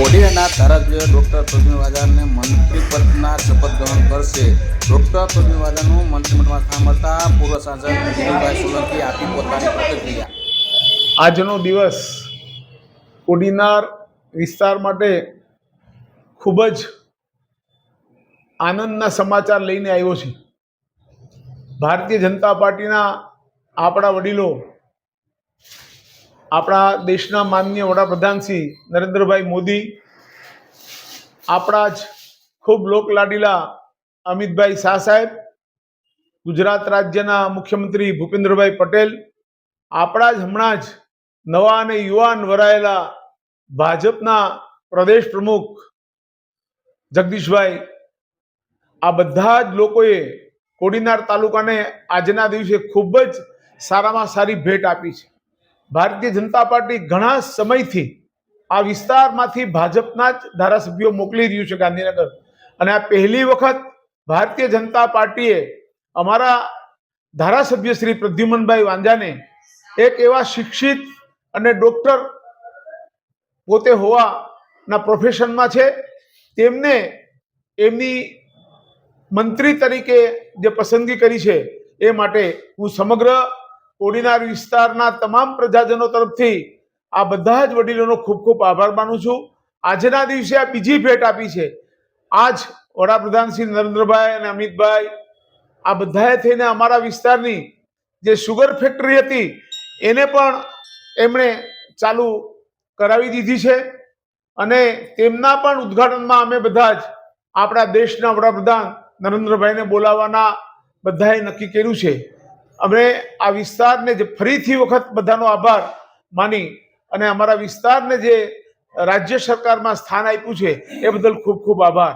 કોડીનારના ધારાસભ્ય ડોક્ટર પ્રદ્યુમ્ન વાજાને મંત્રી પદના શપથ ગ્રહણ કરશે. ડોક્ટર પ્રદ્યુમ્ન વાજાનું મંત્રીમંડળમાં સ્થાન મળતા પૂર્વ સાંસદ વિજયભાઈ સોલંકી આપી પોતાની પ્રતિક્રિયા. આજનો દિવસ કોડીનાર વિસ્તાર માટે ખૂબ જ આનંદના સમાચાર લઈને આવ્યો છે. ભારતીય જનતા પાર્ટીના આપણા વડીલો, આપણા દેશના માનનીય વડાપ્રધાન શ્રી નરેન્દ્રભાઈ મોદી, આપણા જ ખૂબ લોકલાડીલા અમિતભાઈ શાહ સાહેબ, ગુજરાત રાજ્યના મુખ્યમંત્રી ભૂપેન્દ્રભાઈ પટેલ, આપણા જ હમણાં જ નવા અને યુવાન વરાયેલા ભાજપના પ્રદેશ પ્રમુખ જગદીશભાઈ, આ બધા જ લોકોએ કોડીનાર તાલુકાને આજના દિવસે ખૂબ જ સારામાં સારી ભેટ આપી છે. ભારતીય જનતા પાર્ટી ઘણા સમયથી આ વિસ્તારમાંથી ભાજપના જ ધારાસભ્યો મોકલી રહ્યું છે ગાંધીનગર, અને આ પહેલી વખત ભારતીય જનતા પાર્ટીએ અમારા ધારાસભ્ય શ્રી પ્રદ્યુમ્નભાઈ વાંજાને એક એવા શિક્ષિત અને ડોક્ટર પોતે હોવાના પ્રોફેશનમાં છે, તેમને એમની મંત્રી તરીકે જે પસંદગી કરી છે એ માટે હું સમગ્ર કોડીનાર વિસ્તારના તમામ પ્રજાજનો તરફથી આ બધા જ વડીલોનો ખૂબ ખૂબ આભાર માનું છું. આજના દિવસે આ બીજી ભેટ આપી છે. આજ વડાપ્રધાન શ્રી નરેન્દ્રભાઈ અને અમિતભાઈ આ બધાએ થઈને અમારા વિસ્તારની જે શુગર ફેક્ટરી હતી એને પણ એમણે ચાલુ કરાવી દીધી છે, અને તેમના પણ ઉદ્ઘાટનમાં અમે બધા જ આપણા દેશના વડાપ્રધાન નરેન્દ્રભાઈને બોલાવવાના બધાએ નક્કી કર્યું છે. અમે આ વિસ્તારને જે ફરીથી વખત બધાનો આભાર માની અને અમારા વિસ્તારને જે રાજ્ય સરકારમાં સ્થાન આપ્યું છે એ બદલ ખૂબ ખૂબ આભાર.